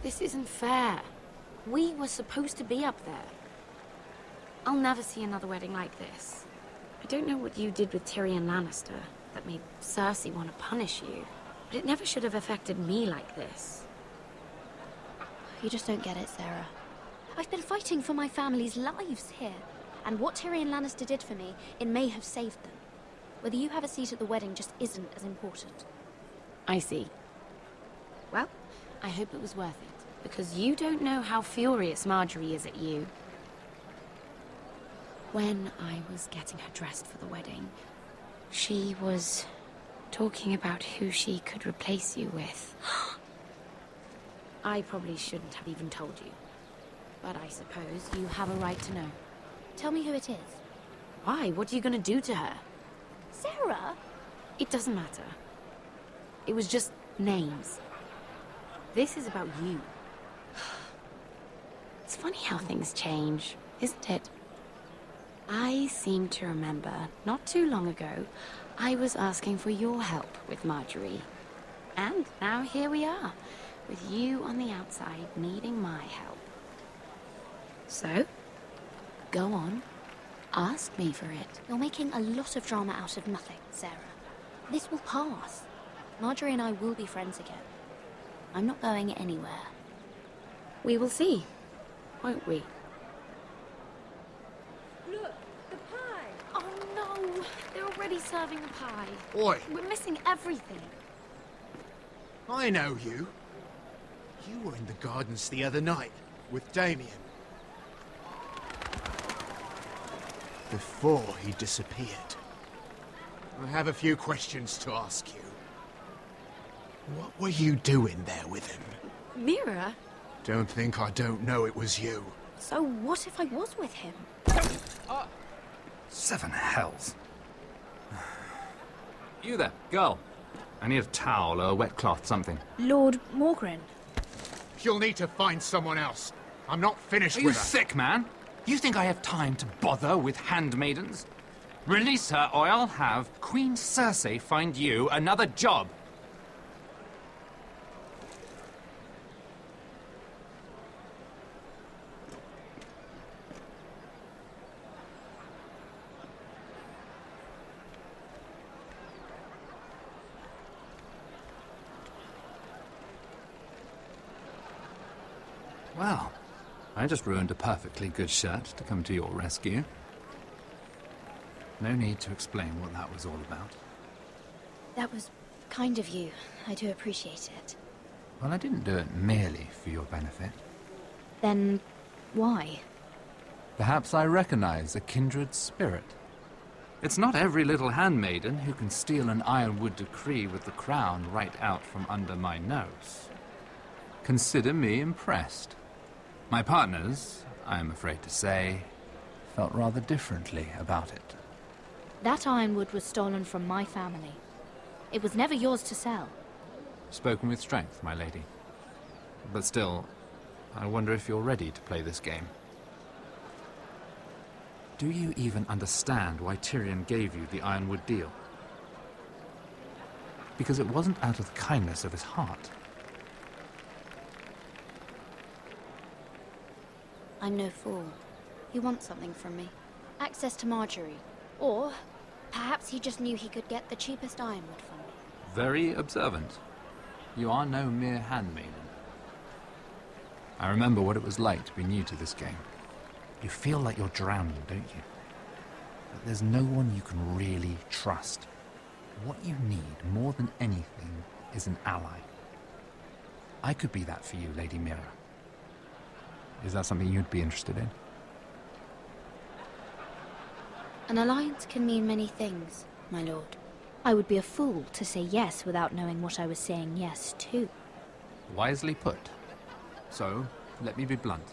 This isn't fair. We were supposed to be up there. I'll never see another wedding like this. I don't know what you did with Tyrion Lannister that made Cersei want to punish you, but it never should have affected me like this. You just don't get it, Sarah. I've been fighting for my family's lives here, and what Tyrion Lannister did for me, it may have saved them. Whether you have a seat at the wedding just isn't as important. I see. Well, I hope it was worth it, because you don't know how furious Marjorie is at you. When I was getting her dressed for the wedding, she was talking about who she could replace you with. I probably shouldn't have even told you, but I suppose you have a right to know. Tell me who it is. Why? What are you gonna do to her? Sarah? It doesn't matter. It was just names. This is about you. It's funny how things change, isn't it? I seem to remember, not too long ago, I was asking for your help with Marjorie. And now here we are, with you on the outside needing my help. So, go on. Ask me for it. You're making a lot of drama out of nothing, Sarah. This will pass. Marjorie and I will be friends again. I'm not going anywhere. We will see, won't we? Look, the pie! Oh no! They're already serving the pie. Oi! We're missing everything. I know you. You were in the gardens the other night with Damien. Before he disappeared. I have a few questions to ask you. What were you doing there with him? Mira? Don't think I don't know it was you. So what if I was with him? Seven hells. You there, girl. I need a towel or a wet cloth, something. Lord Morgren. You'll need to find someone else. I'm not finished Are you with her. sick, man? You think I have time to bother with handmaidens? Release her, or I'll have Queen Cersei find you another job. Well, I just ruined a perfectly good shirt to come to your rescue. No need to explain what that was all about. That was kind of you. I do appreciate it. Well, I didn't do it merely for your benefit. Then why? Perhaps I recognize a kindred spirit. It's not every little handmaiden who can steal an ironwood decree with the crown right out from under my nose. Consider me impressed. My partners, I am afraid to say, felt rather differently about it. That ironwood was stolen from my family. It was never yours to sell. Spoken with strength, my lady. But still, I wonder if you're ready to play this game. Do you even understand why Tyrion gave you the ironwood deal? Because it wasn't out of the kindness of his heart. I'm no fool. He wants something from me. Access to Marjorie. Or perhaps he just knew he could get the cheapest ironwood from me. Very observant. You are no mere handmaiden. I remember what it was like to be new to this game. You feel like you're drowning, don't you? That there's no one you can really trust. What you need, more than anything, is an ally. I could be that for you, Lady Mira. Is that something you'd be interested in? An alliance can mean many things, my lord. I would be a fool to say yes without knowing what I was saying yes to. Wisely put. So, let me be blunt.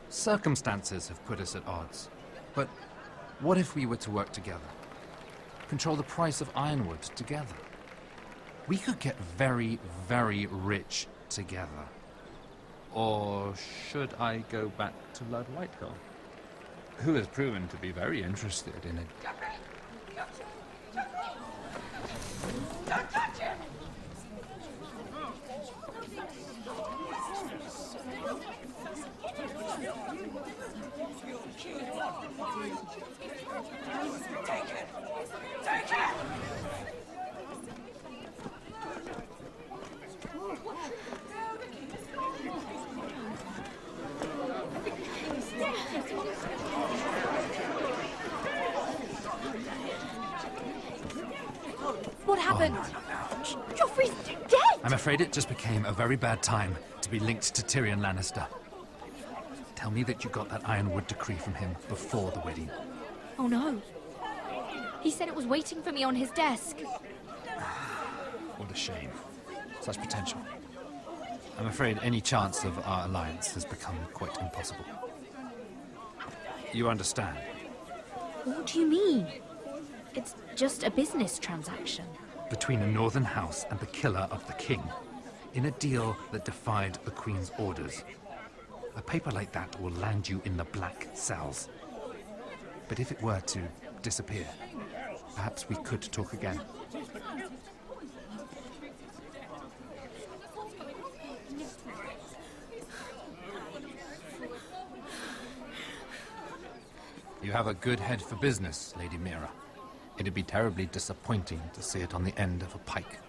Circumstances have put us at odds. But what if we were to work together? Control the price of ironwood together? We could get very, very rich together. Or should I go back to Lord Whitehill, who has proven to be very interested in it? Don't touch him! what happened? Joffrey's dead! I'm afraid it just became a very bad time to be linked to Tyrion Lannister. Tell me that you got that Ironwood decree from him before the wedding. Oh no. He said it was waiting for me on his desk. What a shame. Such potential. I'm afraid any chance of our alliance has become quite impossible. You understand? What do you mean? It's just a business transaction. Between a northern house and the killer of the king, in a deal that defied the Queen's orders. A paper like that will land you in the black cells. But if it were to disappear, perhaps we could talk again. You have a good head for business, Lady Mira. It'd be terribly disappointing to see it on the end of a pike.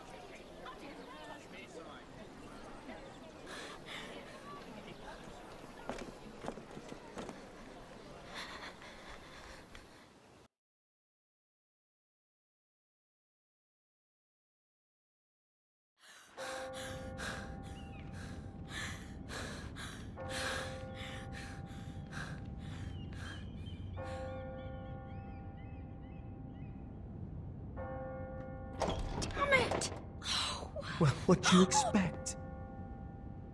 Well, what do you expect?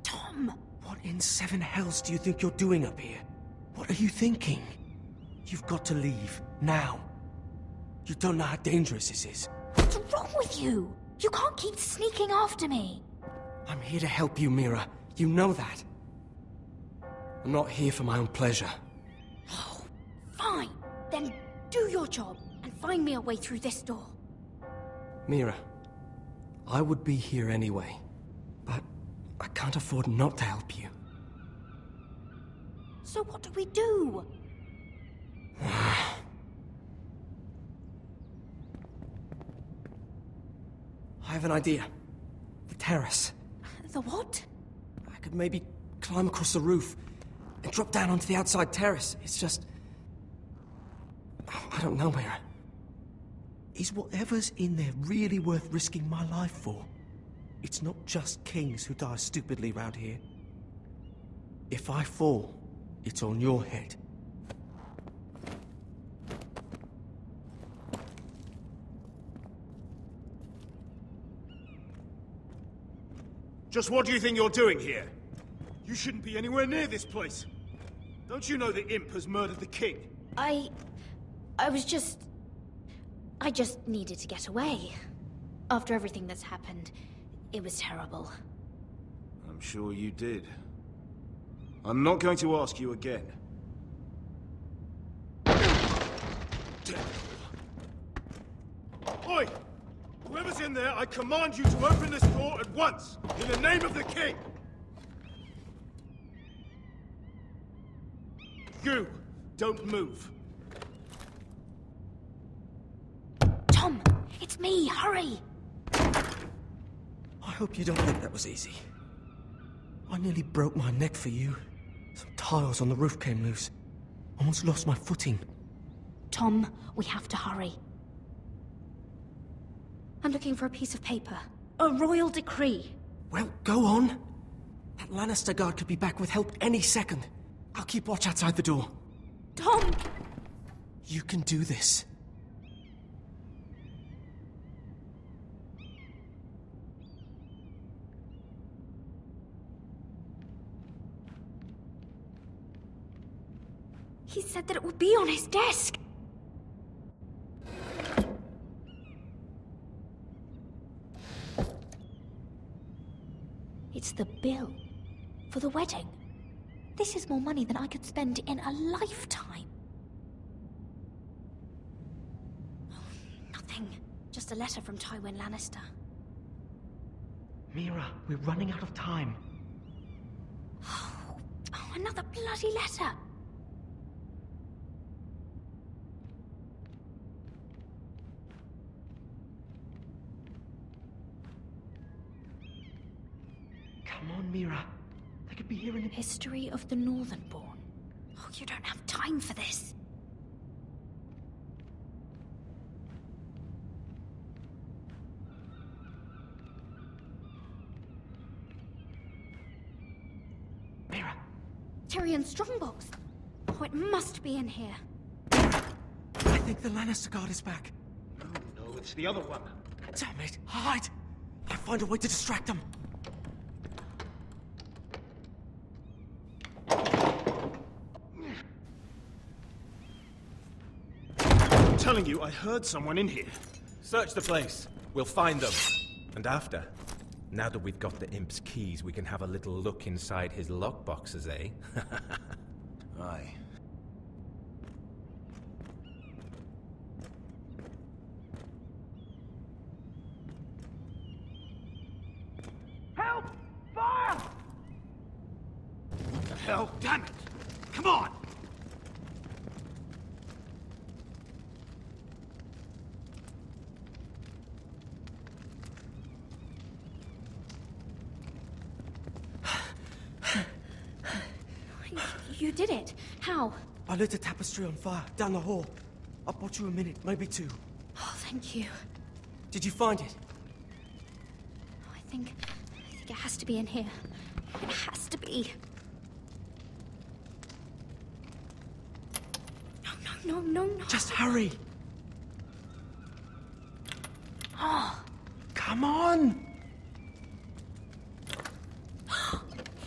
Tom! What in seven hells do you think you're doing up here? What are you thinking? You've got to leave, now. You don't know how dangerous this is. What's wrong with you? You can't keep sneaking after me. I'm here to help you, Mira. You know that. I'm not here for my own pleasure. Oh, fine. Then do your job and find me a way through this door. Mira, I would be here anyway, but I can't afford not to help you. So what do we do? I have an idea. The terrace. The what? I could maybe climb across the roof and drop down onto the outside terrace. It's just... I don't know, Mira. Is whatever's in there really worth risking my life for? It's not just kings who die stupidly round here. If I fall, it's on your head. Just what do you think you're doing here? You shouldn't be anywhere near this place. Don't you know the imp has murdered the king? I just needed to get away. After everything that's happened, it was terrible. I'm sure you did. I'm not going to ask you again. Oi! Whoever's in there, I command you to open this door at once, in the name of the king! You, don't move. Tom, it's me, hurry! I hope you don't think that was easy. I nearly broke my neck for you. Some tiles on the roof came loose. Almost lost my footing. Tom, we have to hurry. I'm looking for a piece of paper. A royal decree. Well, go on. That Lannister guard could be back with help any second. I'll keep watch outside the door. Tom! You can do this. He said that it would be on his desk. It's the bill for the wedding. This is more money than I could spend in a lifetime. Oh, nothing. Just a letter from Tywin Lannister. Mira, we're running out of time. Oh, another bloody letter. Come on, Mira. They could be here in a... History of the Northernborn. Oh, you don't have time for this. Sarah! Tyrion's strongbox. Oh, it must be in here. I think the Lannister guard is back. No, it's the other one. Damn it! Hide! I'll find a way to distract them. I'm telling you, I heard someone in here. Search the place. We'll find them. And after, now that we've got the imp's keys, we can have a little look inside his lockboxes, eh? Aye. Help! Fire! What the hell? Damn it! Come on! You did it. How? I lit a tapestry on fire down the hall. I bought you a minute, maybe two. Oh, thank you. Did you find it? I think it has to be in here. It has to be. No. Just hurry! Oh, Come on!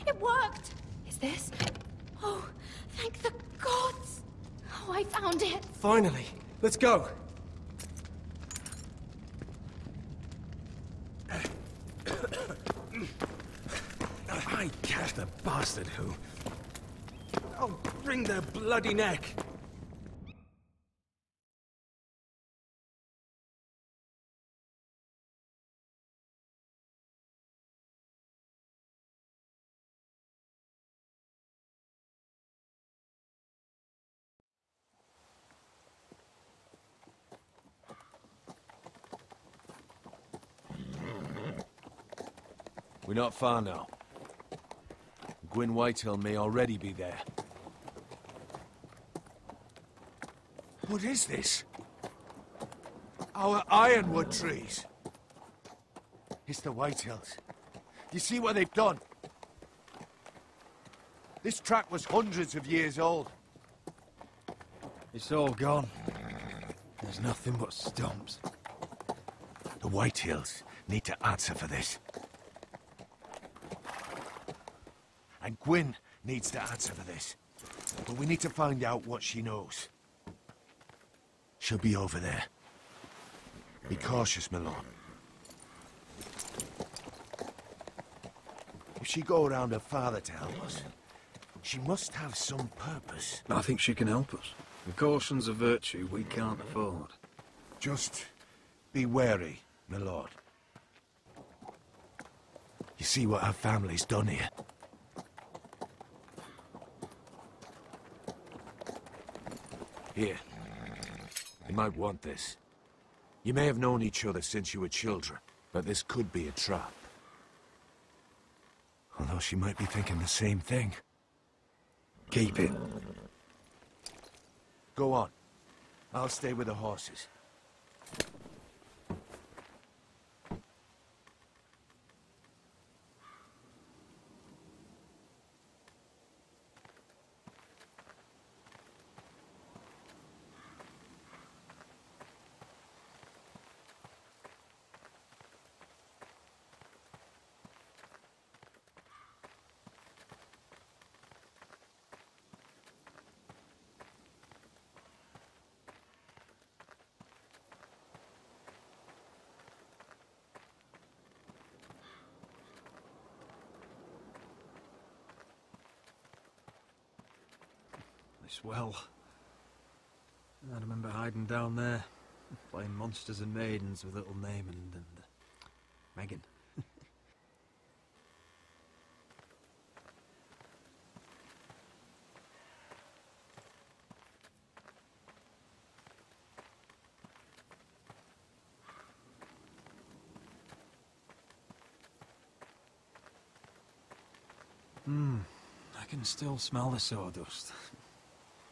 it worked! Is this? Oh, thank the gods! Oh, I found it! Finally! Let's go! I catch the bastard who... I'll wring their bloody neck! We're not far now. Gwyn Whitehill may already be there. What is this? Our ironwood trees. It's the Whitehills. You see what they've done? This track was hundreds of years old. It's all gone. There's nothing but stumps. The Whitehills need to answer for this. And Gwyn needs to answer for this. But we need to find out what she knows. She'll be over there. Be cautious, my lord. If she go around her father to help us, she must have some purpose. I think she can help us. And caution's a virtue we can't afford. Just be wary, my lord. You see what our family's done here? Here. You might want this. You may have known each other since you were children, but this could be a trap. Although she might be thinking the same thing. Keep it. Go on. I'll stay with the horses. This well. I remember hiding down there, playing monsters and maidens with little Naaman and Megan. I can still smell the sawdust.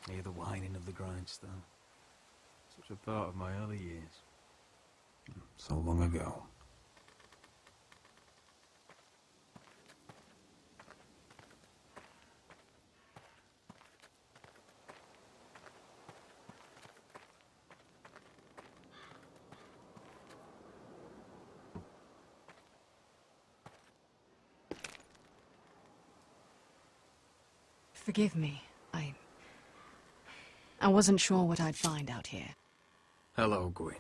Hear the whining of the grindstone. Such a part of my early years. So long ago. Forgive me. I wasn't sure what I'd find out here. Hello, Gwyn.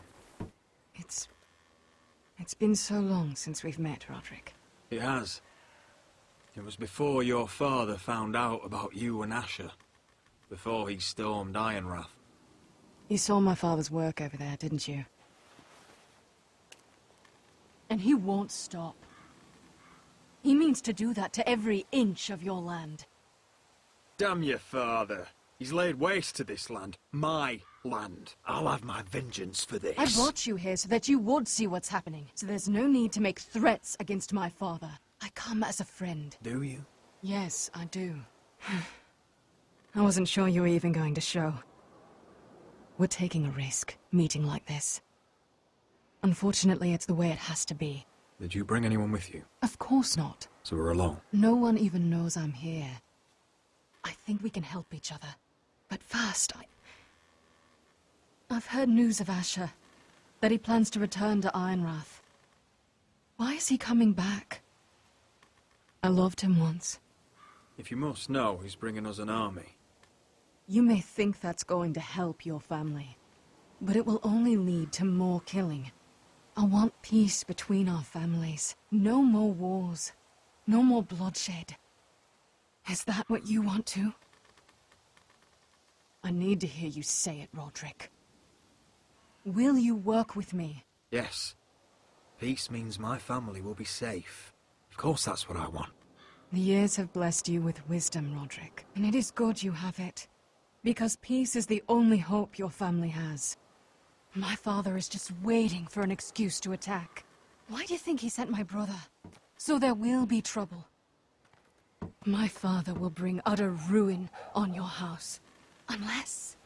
It's been so long since we've met, Roderick. It has. It was before your father found out about you and Asher. Before he stormed Ironrath. You saw my father's work over there, didn't you? And he won't stop. He means to do that to every inch of your land. Damn your father. He's laid waste to this land. My land. I'll have my vengeance for this. I brought you here so that you would see what's happening. So there's no need to make threats against my father. I come as a friend. Do you? Yes, I do. I wasn't sure you were even going to show. We're taking a risk, meeting like this. Unfortunately, it's the way it has to be. Did you bring anyone with you? Of course not. So we're alone? No one even knows I'm here. I think we can help each other. But first, I've heard news of Asher. That he plans to return to Ironrath. Why is he coming back? I loved him once. If you must know, he's bringing us an army. You may think that's going to help your family. But it will only lead to more killing. I want peace between our families. No more wars. No more bloodshed. Is that what you want too? I need to hear you say it, Roderick. Will you work with me? Yes. Peace means my family will be safe. Of course that's what I want. The years have blessed you with wisdom, Roderick. And it is good you have it. Because peace is the only hope your family has. My father is just waiting for an excuse to attack. Why do you think he sent my brother? So there will be trouble. My father will bring utter ruin on your house. Unless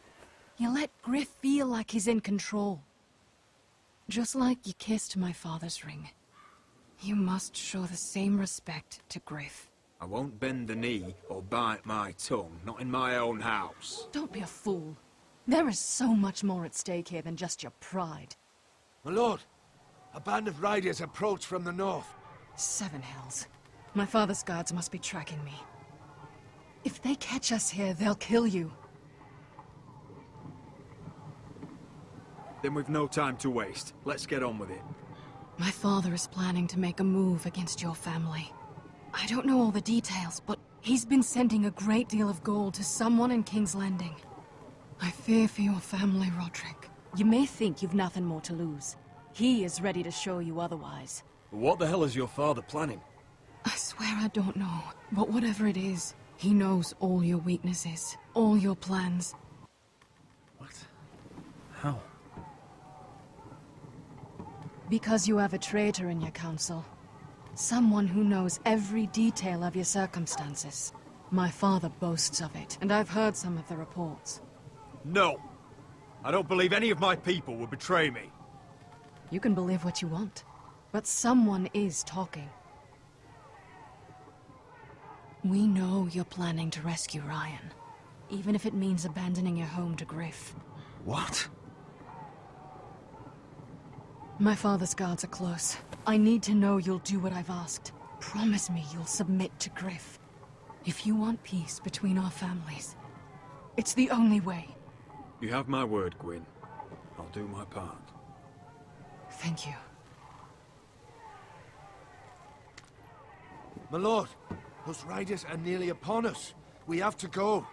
you let Griff feel like he's in control. Just like you kissed my father's ring. You must show the same respect to Griff. I won't bend the knee or bite my tongue, not in my own house. Don't be a fool. There is so much more at stake here than just your pride. My lord, a band of riders approach from the north. 7 hells. My father's guards must be tracking me. If they catch us here, they'll kill you. Then we've no time to waste. Let's get on with it. My father is planning to make a move against your family. I don't know all the details, but he's been sending a great deal of gold to someone in King's Landing. I fear for your family, Roderick. You may think you've nothing more to lose. He is ready to show you otherwise. What the hell is your father planning? I swear I don't know, but whatever it is, he knows all your weaknesses, all your plans. What? How? Because you have a traitor in your council. Someone who knows every detail of your circumstances. My father boasts of it, and I've heard some of the reports. No! I don't believe any of my people would betray me. You can believe what you want, but someone is talking. We know you're planning to rescue Ryan, even if it means abandoning your home to Griff. What? My father's guards are close. I need to know you'll do what I've asked. Promise me you'll submit to Griff. If you want peace between our families, it's the only way. You have my word, Gwyn. I'll do my part. Thank you. My lord, those riders are nearly upon us. We have to go.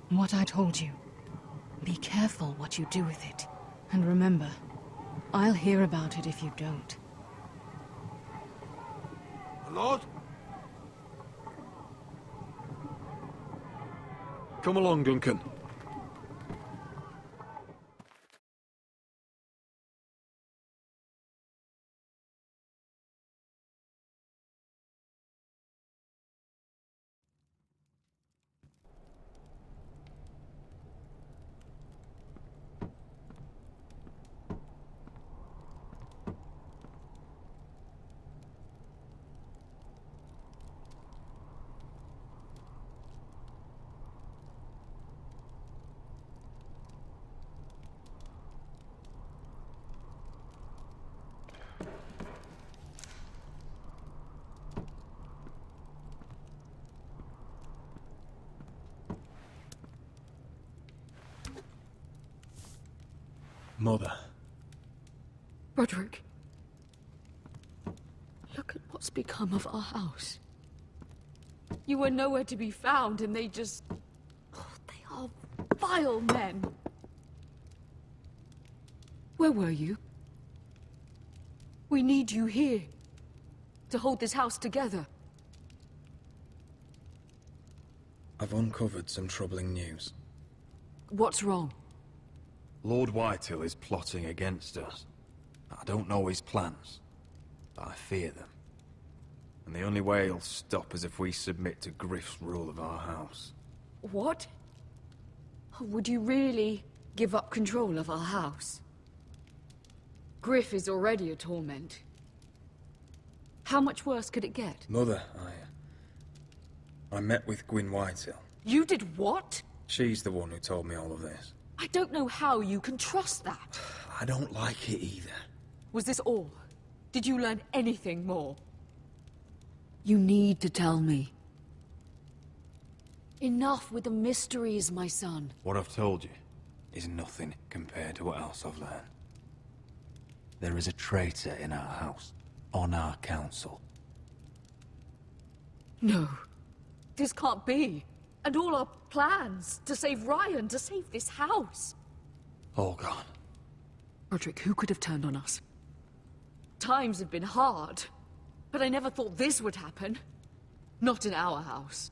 What I told you. Be careful what you do with it. And remember, I'll hear about it if you don't. My lord? Come along, Duncan. Mother. Roderick. Look at what's become of our house. You were nowhere to be found, and they just... Oh, they are vile men. Where were you? We need you here. To hold this house together. I've uncovered some troubling news. What's wrong? Lord Whitehill is plotting against us. I don't know his plans, but I fear them. And the only way he'll stop is if we submit to Griff's rule of our house. What? Would you really give up control of our house? Griff is already a torment. How much worse could it get? Mother, I met with Gwyn Whitehill. You did what? She's the one who told me all of this. I don't know how you can trust that. I don't like it either. Was this all? Did you learn anything more? You need to tell me. Enough with the mysteries, my son. What I've told you is nothing compared to what else I've learned. There is a traitor in our house, on our council. No. This can't be. And all our plans to save Ryan, to save this house. All gone. Roderick, who could have turned on us? Times have been hard, but I never thought this would happen. Not in our house.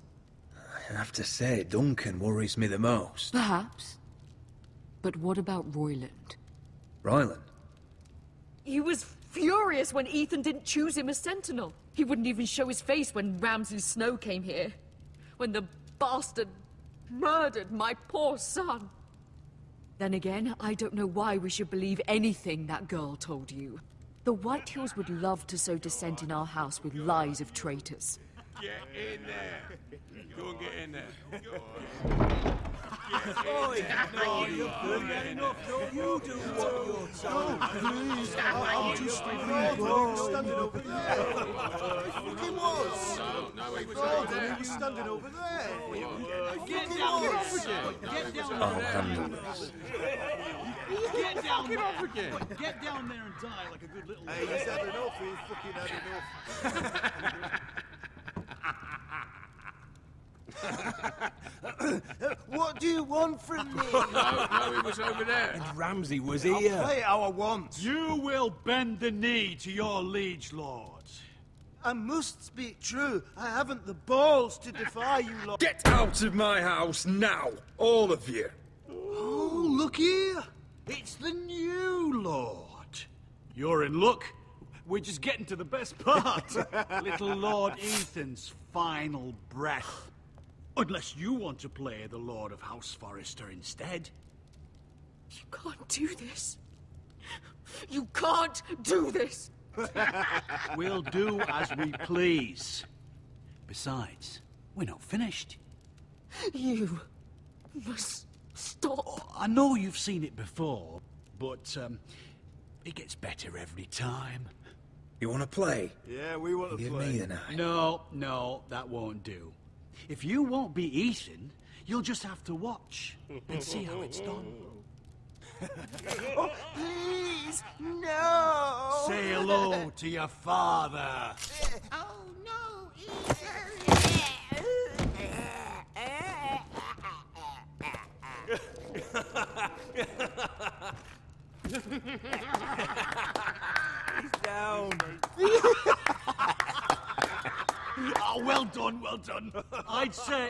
I have to say, Duncan worries me the most. Perhaps. But what about Royland? Ryland? He was furious when Ethan didn't choose him as sentinel. He wouldn't even show his face when Ramsay Snow came here. When the bastard murdered my poor son. Then again, I don't know why we should believe anything that girl told you. The Whitehills would love to sow dissent in our house with lies of traitors. Get in there. Go and get in there. Oi, no, you're good enough. You do what you're told. Please, I'm just standing over there. He was. No, he was Oh, over there. he was standing over there. Get down again. Get down I'll there. handle this. Get down there. Get down there and die like a good little... Hey, he's had enough. He's fucking had enough. What do you want from me? No, he was over there. And Ramsay was I'll here. play how I want. You will bend the knee to your liege lord. I must speak true. I haven't the balls to defy you lot. Get out of my house now, all of you. Oh, look here. It's the new lord. You're in luck. We're just getting to the best part. Little Lord Ethan's final breath. Unless you want to play the Lord of House Forrester instead. You can't do this. You can't do this. We'll do as we please. Besides, we're not finished. You must stop. Oh, I know you've seen it before, but it gets better every time. You want to play? Yeah, we want to Give play. me the knife. No, that won't do. If you won't be Ethan, you'll just have to watch and see how it's done. Oh, please, no! Say hello to your father. Oh, no, He's down. Oh, well done, well done. I'd say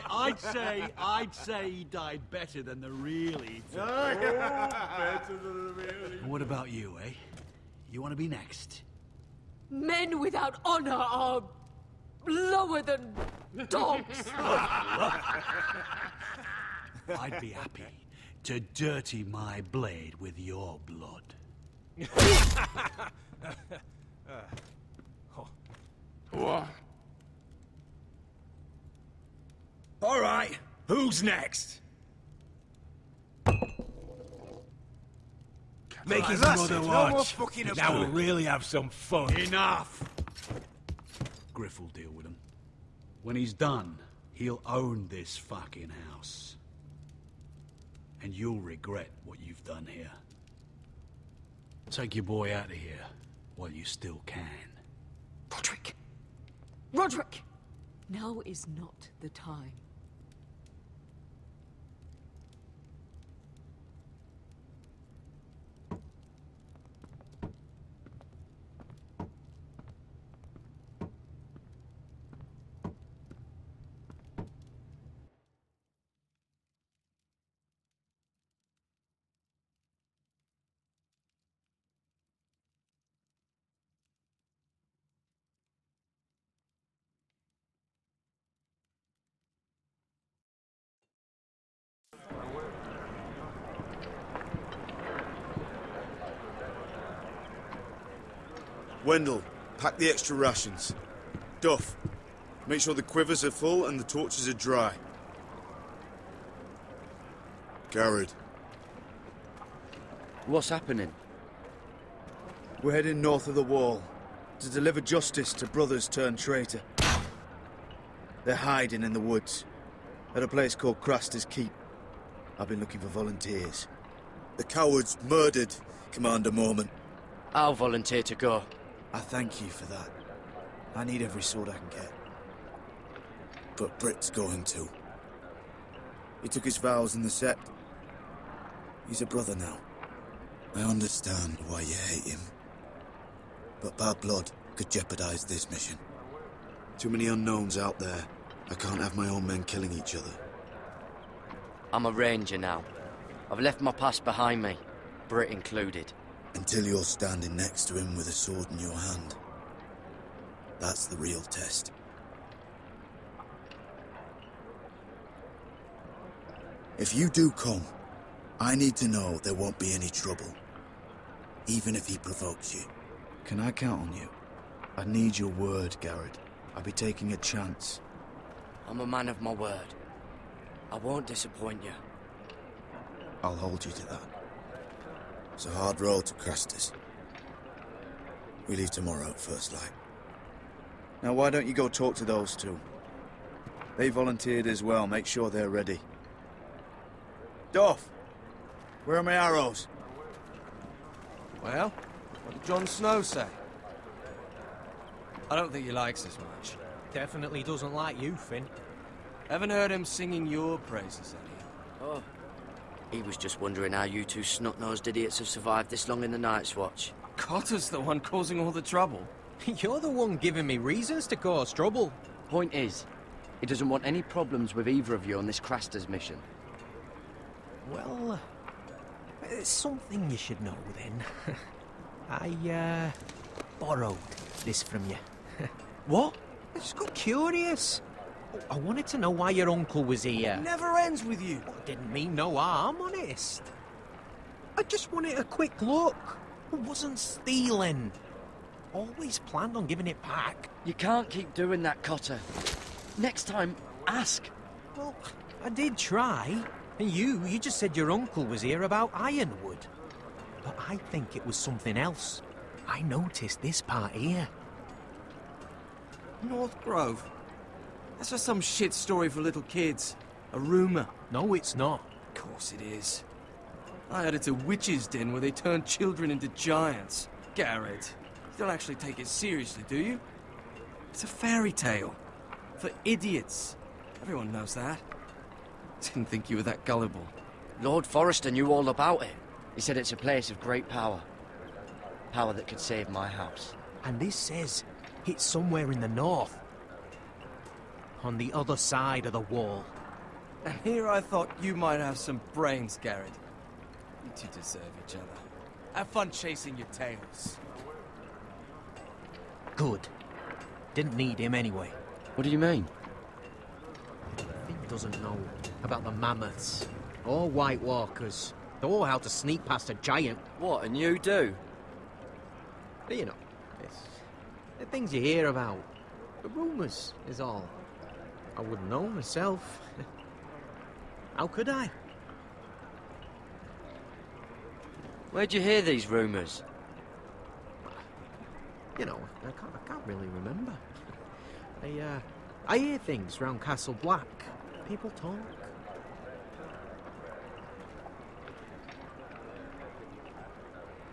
he died better than the real Ethan. Better than the real. What about you, eh? You want to be next? Men without honor are lower than dogs. I'd be happy to dirty my blade with your blood. What? All right, who's next? Make his that's mother it. No more watch. fucking Now about. we'll really have some fun. Enough! Griff will deal with him. When he's done, he'll own this fucking house. And you'll regret what you've done here. Take your boy out of here while you still can. Roderick! Roderick! Now is not the time. Wendell, pack the extra rations. Duff, make sure the quivers are full and the torches are dry. Garrett. What's happening? We're heading north of the wall to deliver justice to brothers turned traitor. They're hiding in the woods at a place called Craster's Keep. I've been looking for volunteers. The cowards murdered Commander Mormon. I'll volunteer to go. I thank you for that. I need every sword I can get. But Britt's going to. He took his vows in the Sept. He's a brother now. I understand why you hate him. But bad blood could jeopardize this mission. Too many unknowns out there. I can't have my own men killing each other. I'm a ranger now. I've left my past behind me, Britt included. Until you're standing next to him with a sword in your hand. That's the real test. If you do come, I need to know there won't be any trouble. Even if he provokes you. Can I count on you? I need your word, Garrett. I'll be taking a chance. I'm a man of my word. I won't disappoint you. I'll hold you to that. It's a hard road to Craster's. We leave tomorrow at first light. Now why don't you go talk to those two? They volunteered as well. Make sure they're ready. Duff! Where are my arrows? Well, what did Jon Snow say? I don't think he likes us much. Definitely doesn't like you, Finn. Haven't heard him singing your praises any. Oh. He was just wondering how you two snot-nosed idiots have survived this long in the Night's Watch. Cotter's the one causing all the trouble. You're the one giving me reasons to cause trouble. Point is, he doesn't want any problems with either of you on this Craster's mission. Well, it's something you should know then. I, borrowed this from you. What? I just got curious. I wanted to know why your uncle was here. It never ends with you. Well, didn't mean no harm, honest. I just wanted a quick look. I wasn't stealing. Always planned on giving it back. You can't keep doing that, Cotter. Next time, ask. Well, I did try. And you just said your uncle was here about Ironwood. But I think it was something else. I noticed this part here. North Grove? That's just some shit story for little kids. A rumour. No, it's not. Of course it is. I heard it's a witch's den where they turn children into giants. Garrett, you don't actually take it seriously, do you? It's a fairy tale. For idiots. Everyone knows that. Didn't think you were that gullible. Lord Forrester knew all about it. He said it's a place of great power. Power that could save my house. And this says it's somewhere in the north. On the other side of the wall. And here I thought you might have some brains, Garrett. You two deserve each other. Have fun chasing your tails. Good. Didn't need him anyway. What do you mean? Finn doesn't know about the mammoths or White Walkers or how to sneak past a giant. What, and you do? But you know, it's the things you hear about. The rumours is all. I wouldn't know myself. How could I? Where'd you hear these rumours? You know, I can't really remember. I hear things round Castle Black. People talk.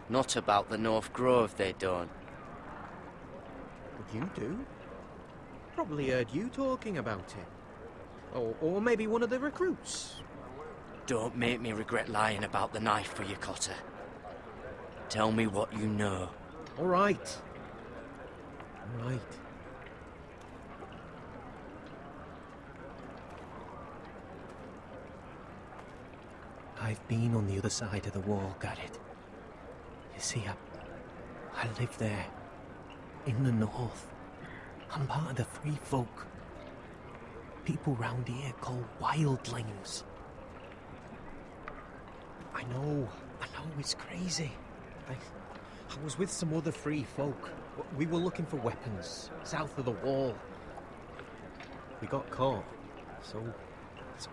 Not about the North Grove, they don't. You do? Probably heard you talking about it. Or maybe one of the recruits. Don't make me regret lying about the knife for you, Cotter. Tell me what you know. All right. All right. I've been on the other side of the wall, Garrett. You see, I live there, in the north. I'm part of the free folk. People round here call wildlings. I know it's crazy. I was with some other free folk. We were looking for weapons, south of the wall. We got caught, so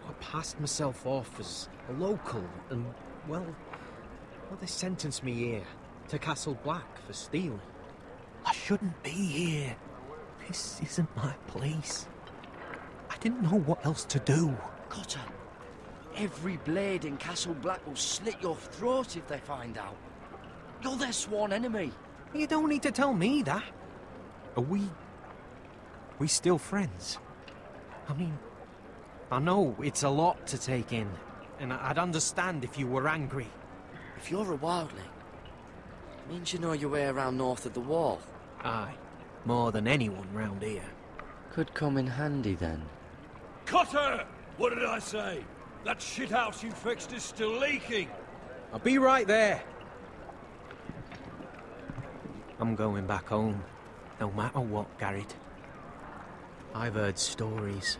I passed myself off as a local, and, well, they sentenced me here, to Castle Black, for stealing. I shouldn't be here. This isn't my place. I didn't know what else to do. Cotter, every blade in Castle Black will slit your throat if they find out. You're their sworn enemy. You don't need to tell me that. Are we still friends? I mean, I know it's a lot to take in, and I'd understand if you were angry. If you're a wildling, means you know your way around north of the wall. Aye, more than anyone round here. Could come in handy then. Cotter! What did I say? That shithouse you fixed is still leaking. I'll be right there. I'm going back home, no matter what, Garrett. I've heard stories.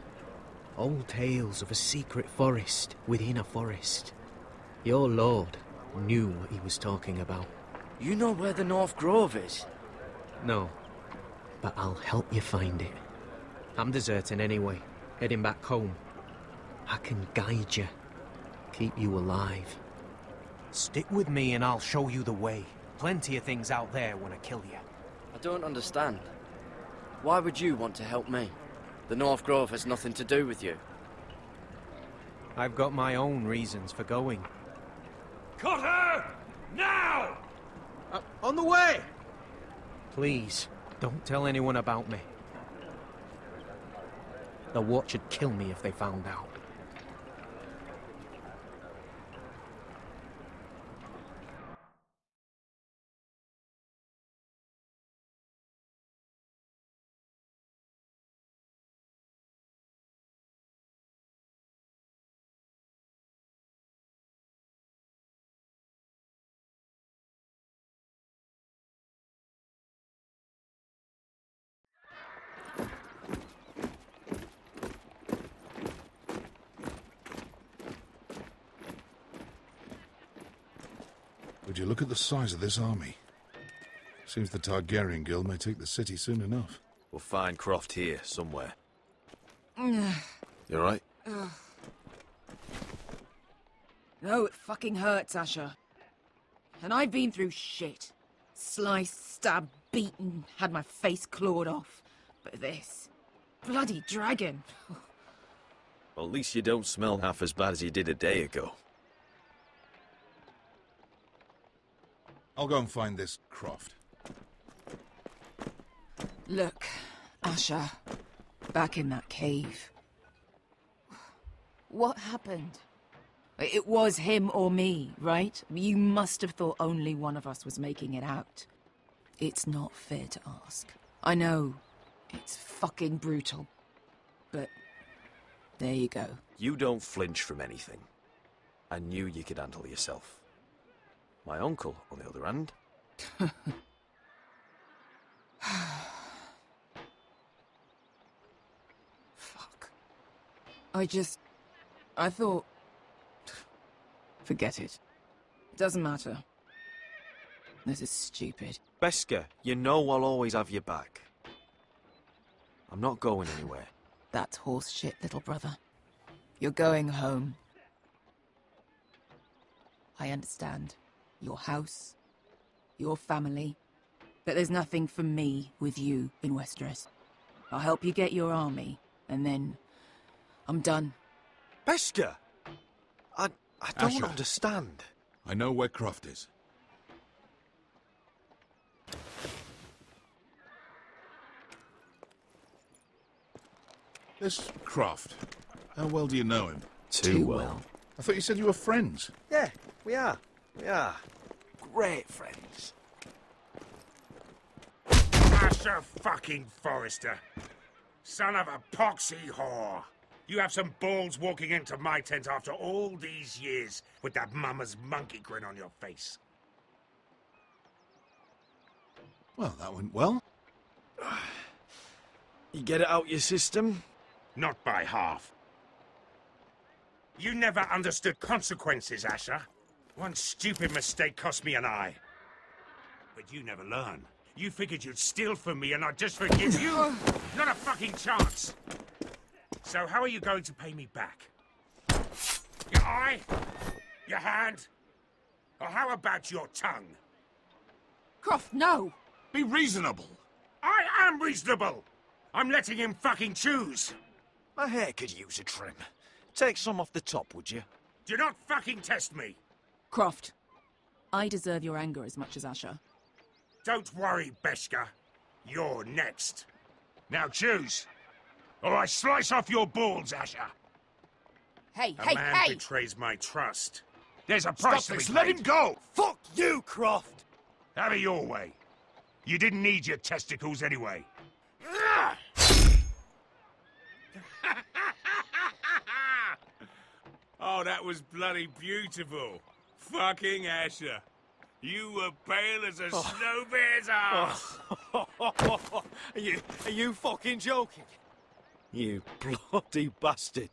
Old tales of a secret forest within a forest. Your lord knew what he was talking about. You know where the North Grove is? No, but I'll help you find it. I'm deserting anyway, heading back home. I can guide you, keep you alive. Stick with me and I'll show you the way. Plenty of things out there want to kill you. I don't understand. Why would you want to help me? The North Grove has nothing to do with you. I've got my own reasons for going. Cotter! Now! On the way! Please, don't tell anyone about me. The Watch would kill me if they found out. Would you look at the size of this army? Seems the Targaryen guild may take the city soon enough. We'll find Croft here, somewhere. You alright? No, it fucking hurts, Asher. And I've been through shit. Sliced, stabbed, beaten, had my face clawed off. But this... bloody dragon. Well, at least you don't smell half as bad as you did a day ago. I'll go and find this Croft. Look, Asher. Back in that cave. What happened? It was him or me, right? You must have thought only one of us was making it out. It's not fair to ask. I know. It's fucking brutal. But there you go. You don't flinch from anything. I knew you could handle yourself. My uncle, on the other hand... Fuck. I thought... Forget it. Doesn't matter. This is stupid. Beskha, you know I'll always have your back. I'm not going anywhere. That's horse shit, little brother. You're going home. I understand. Your house, your family, but there's nothing for me with you in Westeros. I'll help you get your army, and then I'm done. Beskha! I don't Asher. understand. I know where Croft is. This Croft, how well do you know him? Too well. I thought you said you were friends. Yeah, we are. We are. Great friends. Asher fucking Forrester. Son of a poxy whore. You have some balls walking into my tent after all these years with that mama's monkey grin on your face. Well, that went well. You get it out your system? Not by half. You never understood consequences, Asher. One stupid mistake cost me an eye. But you never learn. You figured you'd steal from me and I'd just forgive you? Not a fucking chance. So how are you going to pay me back? Your eye? Your hand? Or how about your tongue? Croft, no! Be reasonable. I am reasonable! I'm letting him fucking choose. My hair could use a trim. Take some off the top, would you? Do not fucking test me. Croft, I deserve your anger as much as Asher. Don't worry, Beshka. You're next. Now choose. Or I slice off your balls, Asher. Hey, A man betrays my trust. There's a price to be paid. Let him go! Fuck you, Croft! Have it your way. You didn't need your testicles anyway. Oh, that was bloody beautiful. Fucking Asher. You were pale as a snow bear's ass. Are you fucking joking? You bloody bastard.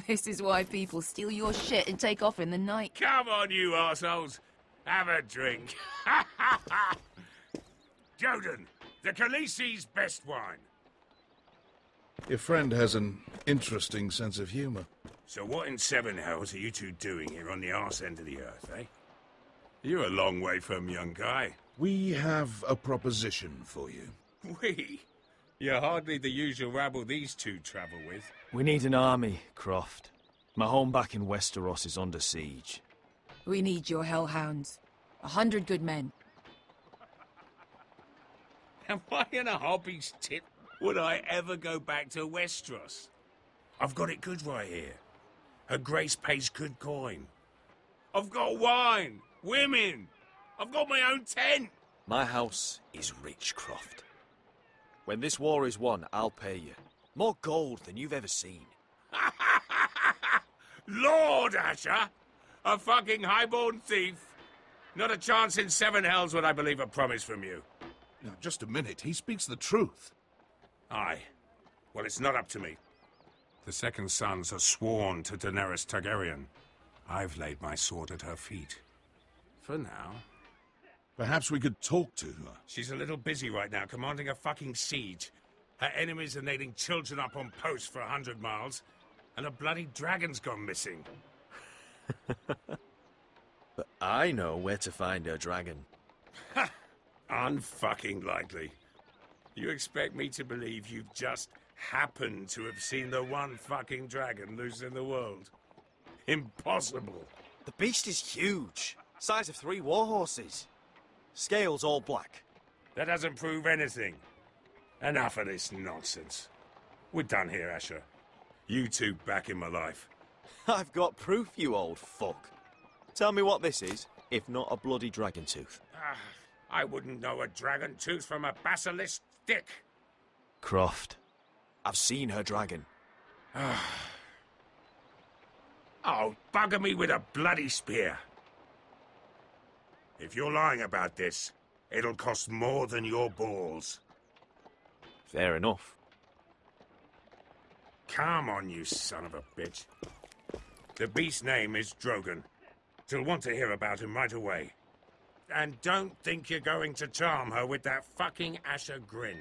This is why people steal your shit and take off in the night. Come on, you arseholes. Have a drink. Joden, the Khaleesi's best wine. Your friend has an interesting sense of humor. So what in seven hells are you two doing here on the arse end of the earth, eh? You're a long way from, young guy. We have a proposition for you. We? You're hardly the usual rabble these two travel with. We need an army, Croft. My home back in Westeros is under siege. We need your hellhounds. 100 good men. Am I in a hobby's tit? Would I ever go back to Westeros? I've got it good right here. Her Grace pays good coin. I've got wine, women. I've got my own tent. My house is rich, Croft. When this war is won, I'll pay you. More gold than you've ever seen. Lord, Asher! A fucking highborn thief. Not a chance in seven hells would I believe a promise from you. Now, just a minute. He speaks the truth. Aye. Well, it's not up to me. The second sons are sworn to Daenerys Targaryen. I've laid my sword at her feet. For now. Perhaps we could talk to her. She's a little busy right now, commanding a fucking siege. Her enemies are nailing children up on posts for 100 miles, and a bloody dragon's gone missing. But I know where to find her dragon. Ha! Unfucking likely. You expect me to believe you've just happened to have seen the one fucking dragon loose in the world? Impossible. The beast is huge. Size of 3 warhorses. Scales all black. That doesn't prove anything. Enough of this nonsense. We're done here, Asher. You two back in my life. I've got proof, you old fuck. Tell me what this is, if not a bloody dragon tooth. I wouldn't know a dragon tooth from a basilisk stick. Croft, I've seen her dragon. Oh, bugger me with a bloody spear. If you're lying about this, it'll cost more than your balls. Fair enough. Come on, you son of a bitch. The beast's name is Drogon. She'll want to hear about him right away. And don't think you're going to charm her with that fucking Asher grin.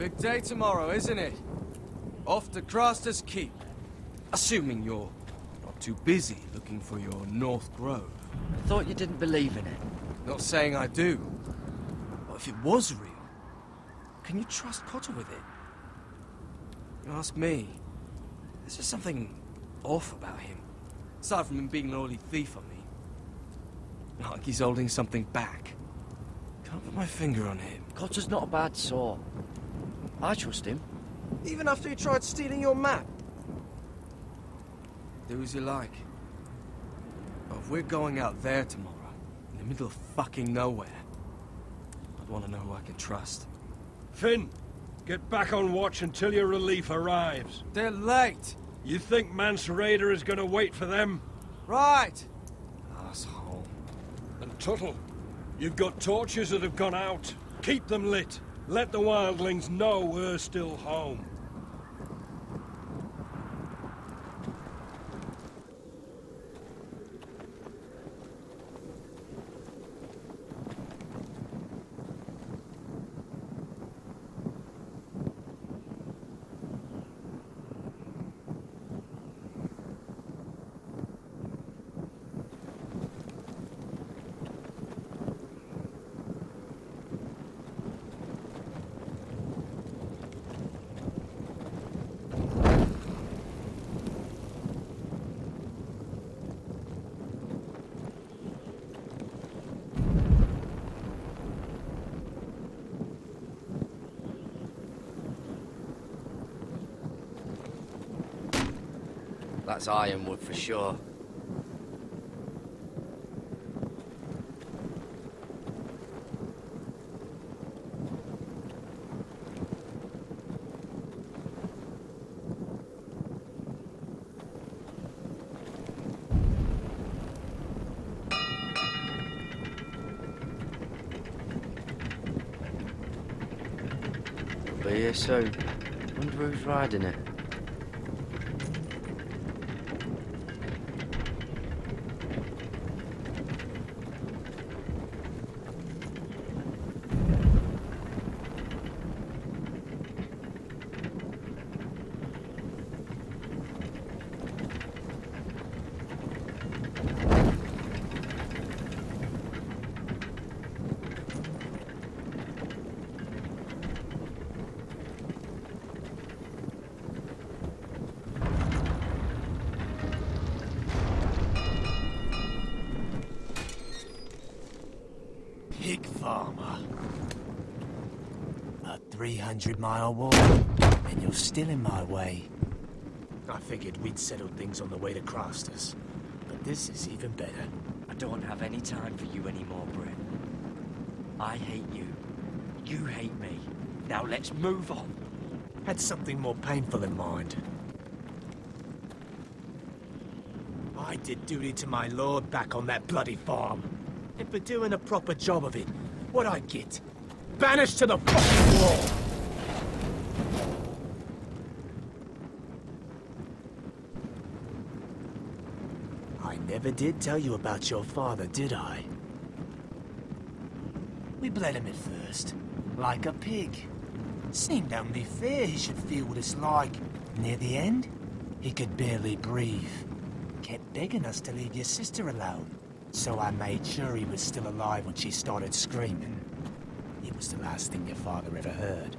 Big day tomorrow, isn't it? Off to Craster's Keep. Assuming you're not too busy looking for your North Grove. I thought you didn't believe in it. Not saying I do. But if it was real, can you trust Cotter with it? You ask me, there's just something off about him. Aside from him being an early thief on me. Not like he's holding something back. Can't put my finger on him. Cotter's not a bad sort. I trust him. Even after he tried stealing your map? Do as you like. But if we're going out there tomorrow, in the middle of fucking nowhere, I'd want to know who I can trust. Finn, get back on watch until your relief arrives. They're late. You think Mance Raider is going to wait for them? Right. Asshole. And Tuttle, you've got torches that have gone out. Keep them lit. Let the wildlings know we're still home. That's ironwood for sure. Be here soon. Wonder who's riding it. Pig farmer. A 300-mile walk, and you're still in my way. I figured we'd settled things on the way to Craster's, but this is even better. I don't have any time for you anymore, Bryn. I hate you. You hate me. Now let's move on. Had something more painful in mind. I did duty to my lord back on that bloody farm. And for doing a proper job of it, what'd I get? Banished to the fucking wall! I never did tell you about your father, did I? We bled him at first, like a pig. Seemed only fair he should feel what it's like. Near the end, he could barely breathe. Kept begging us to leave your sister alone. So I made sure he was still alive when she started screaming. It was the last thing your father ever heard.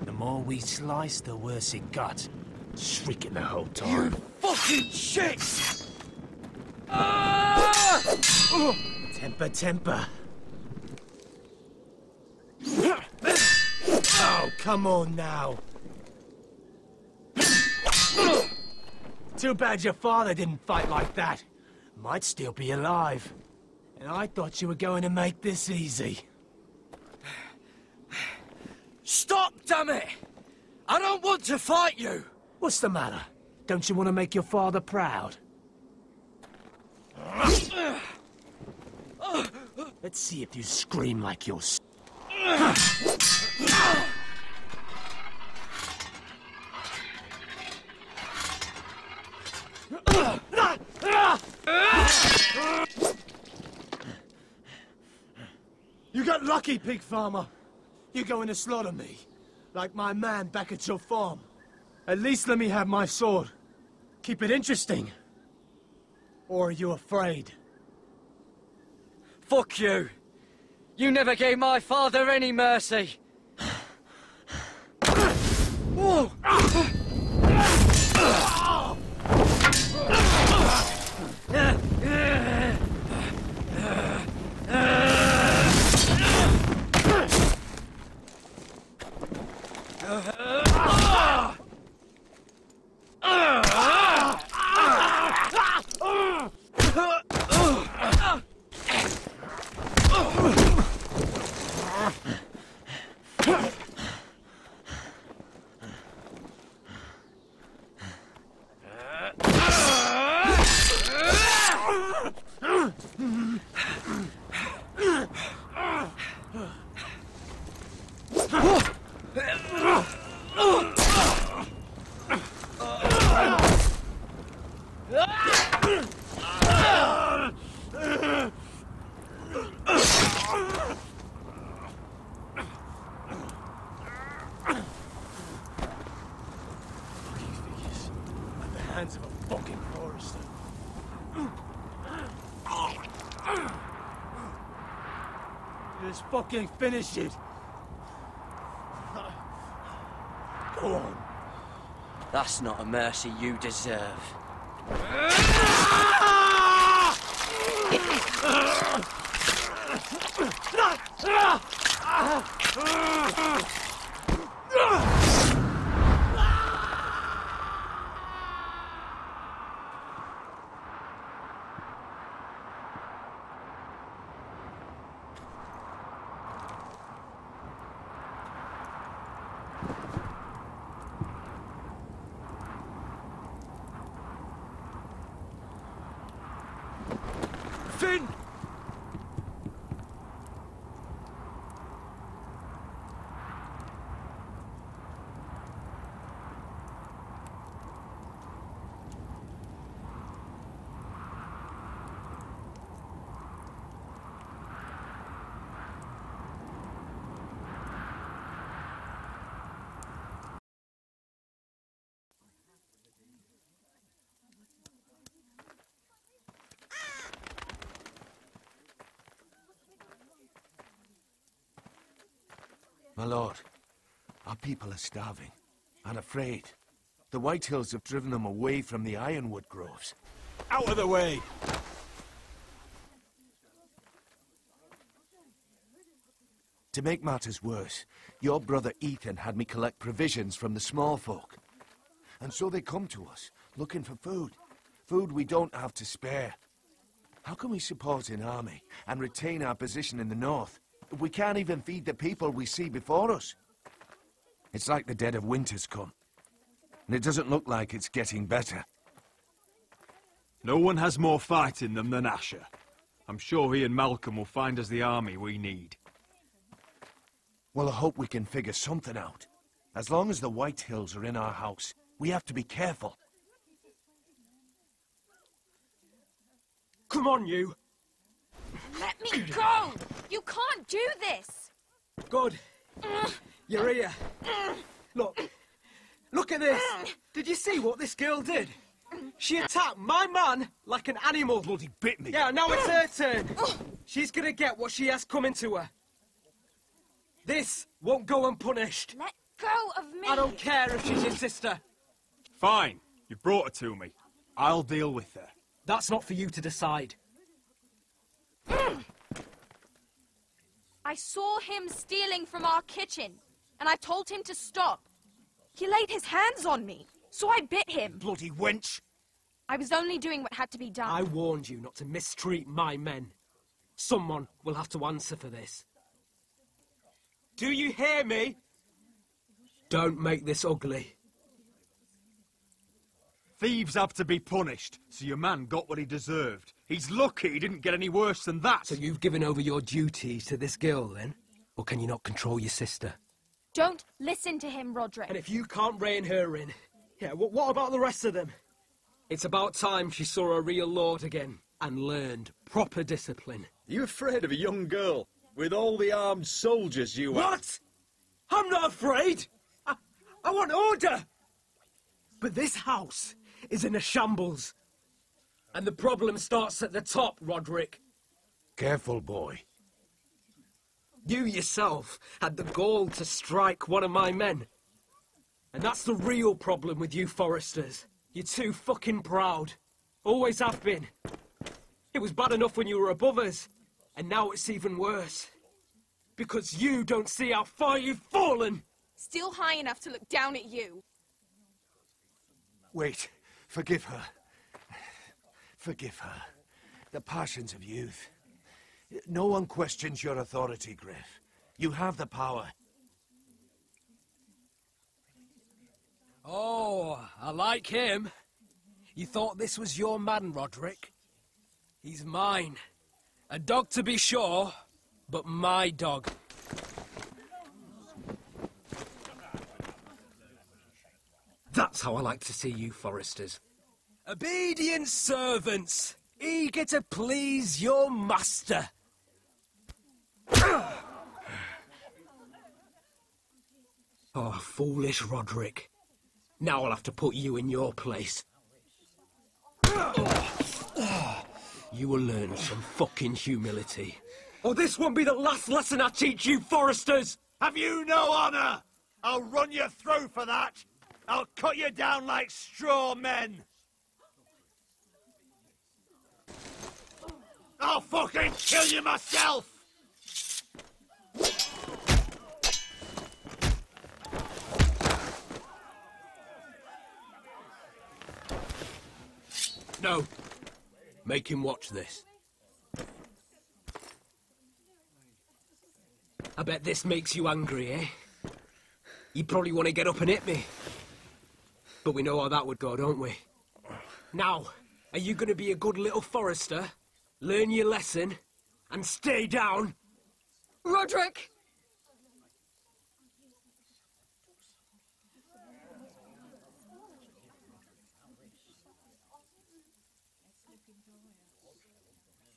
The more we sliced, the worse it got. Shrieking the whole time. You fucking shit! Temper, temper. Oh, come on now. Too bad your father didn't fight like that. Might still be alive. And I thought you were going to make this easy. Stop, damn it! I don't want to fight you! What's the matter? Don't you want to make your father proud? Let's see if you scream like you're... You got lucky, pig farmer. You're going to slaughter me. Like my man back at your farm. At least let me have my sword. Keep it interesting. Or are you afraid? Fuck you! You never gave my father any mercy! Whoa! Hands of a fucking forester. Just fucking finish it. Go on. That's not a mercy you deserve. Finn! My lord, our people are starving and afraid. The Whitehills have driven them away from the ironwood groves. Out of the way! To make matters worse, your brother Ethan had me collect provisions from the small folk. And so they come to us, looking for food. Food we don't have to spare. How can we support an army and retain our position in the north? We can't even feed the people we see before us. It's like the dead of winter's come. And it doesn't look like it's getting better. No one has more fight in them than Asher. I'm sure he and Malcolm will find us the army we need. Well, I hope we can figure something out. As long as the Whitehills are in our house, we have to be careful. Come on, you! Let me go! You can't do this! Good. You're here. Look at this! Did you see what this girl did? She attacked my man like an animal. Bloody bit me. Yeah, now it's her turn. She's gonna get what she has coming to her. This won't go unpunished. Let go of me! I don't care if she's your sister. Fine. You brought her to me. I'll deal with her. That's not for you to decide. I saw him stealing from our kitchen, and I told him to stop. He laid his hands on me, so I bit him. Bloody wench! I was only doing what had to be done. I warned you not to mistreat my men. Someone will have to answer for this. Do you hear me? Don't make this ugly. Thieves have to be punished, so your man got what he deserved. He's lucky he didn't get any worse than that. So you've given over your duties to this girl, then? Or can you not control your sister? Don't listen to him, Roderick. And if you can't rein her in, yeah, what about the rest of them? It's about time she saw a real lord again and learned proper discipline. Are you afraid of a young girl with all the armed soldiers you have? What? I'm not afraid! I want order! But this house is in a shambles. And the problem starts at the top, Roderick. Careful, boy. You yourself had the gall to strike one of my men. And that's the real problem with you Forresters. You're too fucking proud. Always have been. It was bad enough when you were above us. And now it's even worse. Because you don't see how far you've fallen! Still high enough to look down at you. Wait. Forgive her. Forgive her. The passions of youth. No one questions your authority, Griff. You have the power. Oh, I like him. You thought this was your man, Roderick? He's mine. A dog to be sure, but my dog. That's how I like to see you, Forresters. Obedient servants, eager to please your master. Oh, foolish Roderick. Now I'll have to put you in your place. You will learn some fucking humility. Or this won't be the last lesson I teach you, Forresters! Have you no honor? I'll run you through for that. I'll cut you down like straw men. I'll fucking kill you myself! No. Make him watch this. I bet this makes you angry, eh? You probably want to get up and hit me. But we know how that would go, don't we? Now, are you going to be a good little Forrester, learn your lesson, and stay down? Roderick!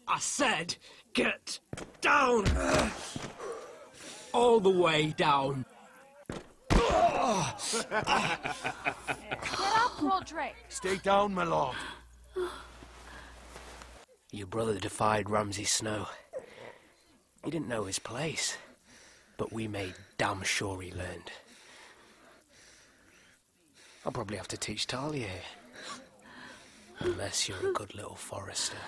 I said, get down! All the way down. Get up, Roderick! Stay down, my lord. Your brother defied Ramsay Snow. He didn't know his place, but we made damn sure he learned. I'll probably have to teach Talia here. Unless you're a good little Forrester.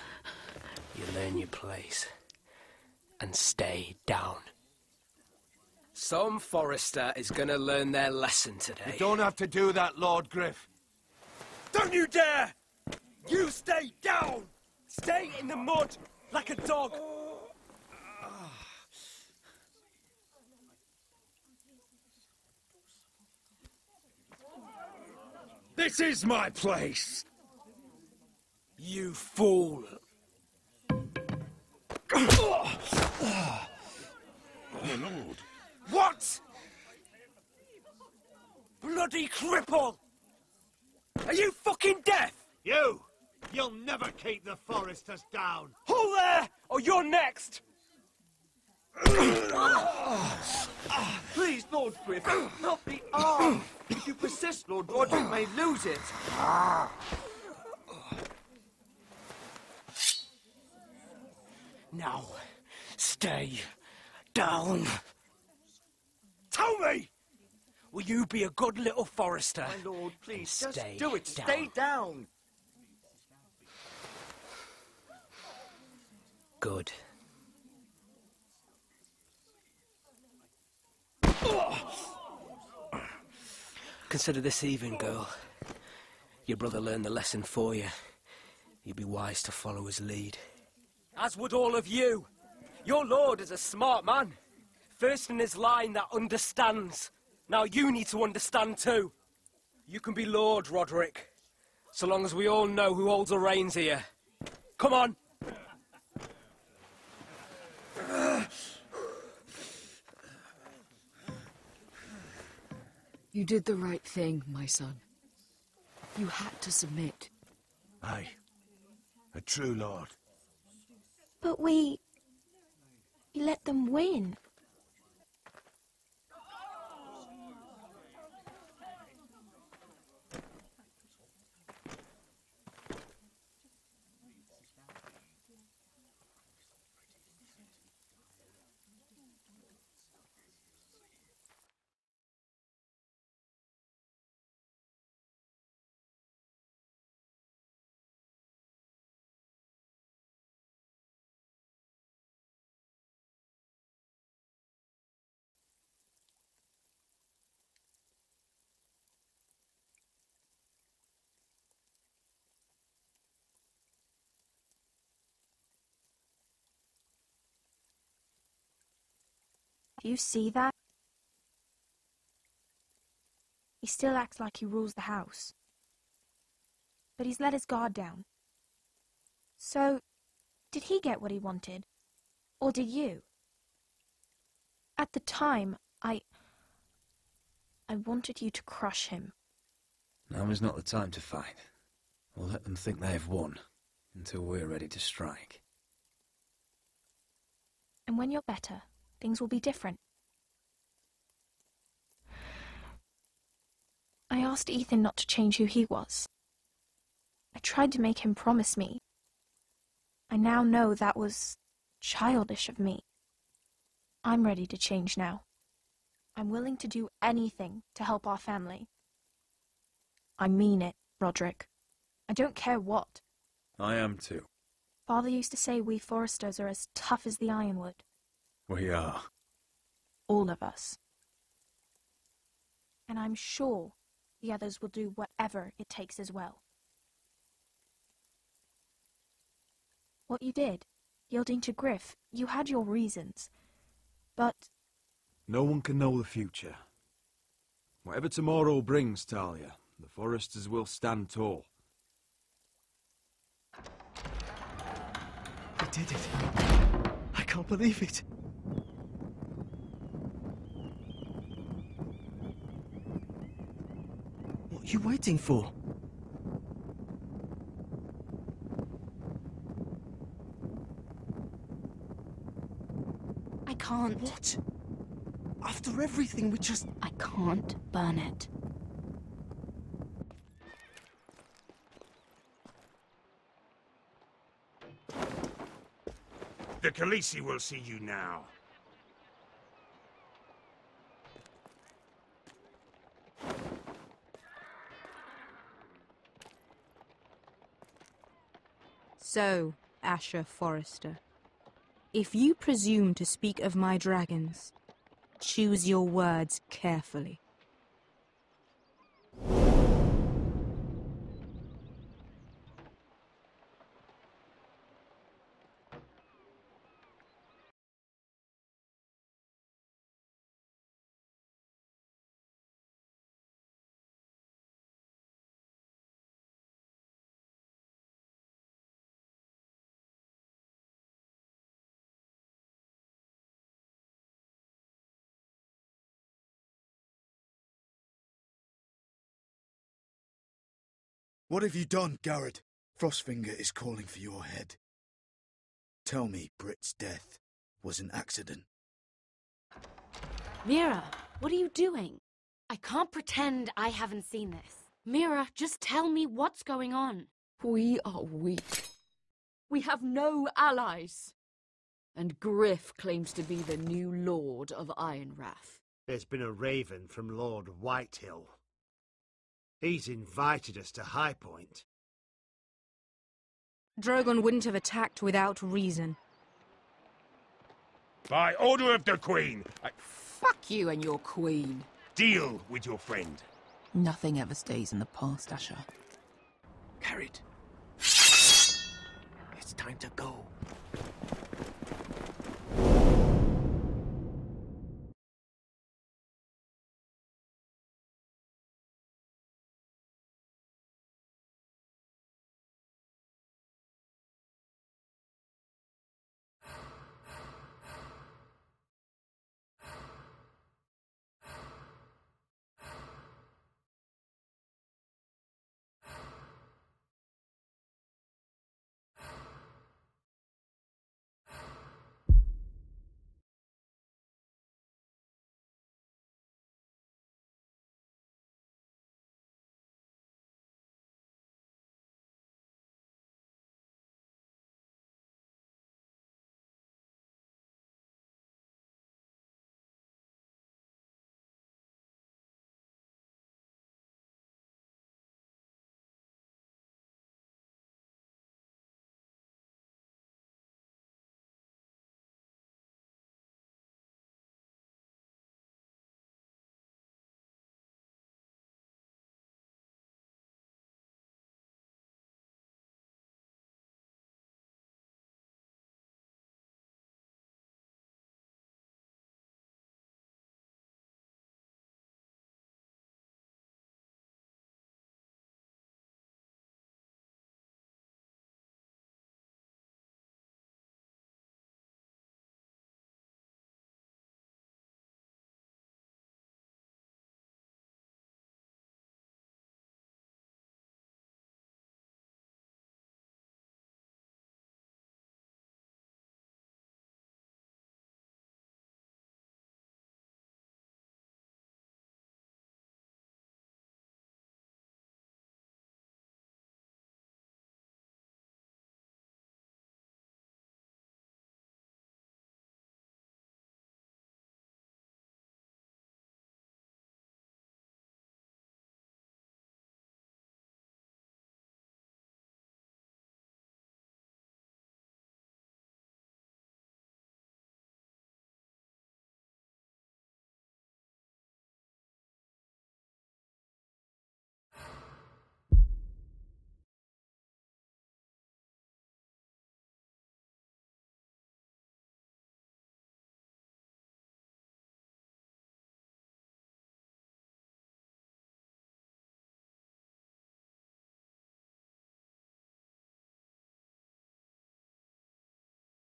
You learn your place and stay down. Some Forrester is gonna learn their lesson today. You don't have to do that, Lord Griff. Don't you dare! You stay down! Stay in the mud like a dog! This is my place! You fool! My lord. What? Bloody cripple! Are you fucking deaf? You'll never keep the Forresters down. Hold there, or you're next! Please, Lord Griff, not the arm. If you persist, Lord Roderick may lose it. Now, stay down. Tell me! Will you be a good little Forrester? My lord, please, just stay do it. down. Stay down. Good. Consider this even, girl. Your brother learned the lesson for you. You'd be wise to follow his lead. As would all of you. Your lord is a smart man. First in his line that understands. Now you need to understand too. You can be Lord, Roderick. So long as we all know who holds the reins here. Come on. You did the right thing, my son. You had to submit. Aye. A true lord. But we let them win. Do you see that? He still acts like he rules the house. But he's let his guard down. So, did he get what he wanted? Or did you? At the time, I wanted you to crush him. Now is not the time to fight. We'll let them think they have won, until we're ready to strike. And when you're better, things will be different. I asked Ethan not to change who he was. I tried to make him promise me. I now know that was childish of me. I'm ready to change now. I'm willing to do anything to help our family. I mean it, Roderick. I don't care what. I am too. Father used to say we Foresters are as tough as the ironwood. We are. All of us. And I'm sure the others will do whatever it takes as well. What you did, yielding to Griff, you had your reasons. But... No one can know the future. Whatever tomorrow brings, Talia, the Foresters will stand tall. We did it. I can't believe it. What are you waiting for? I can't. What? After everything we just... I can't burn it. The Khaleesi will see you now. So, Asher Forrester, if you presume to speak of my dragons, choose your words carefully. What have you done, Garrett? Frostfinger is calling for your head. Tell me Britt's death was an accident. Mira, what are you doing? I can't pretend I haven't seen this. Mira, just tell me what's going on. We are weak. We have no allies. And Griff claims to be the new Lord of Ironrath. There's been a raven from Lord Whitehill. He's invited us to High Point. Drogon wouldn't have attacked without reason. By order of the Queen, Fuck you and your queen. deal with your friend. Nothing ever stays in the past, Asher. Carried. It's time to go.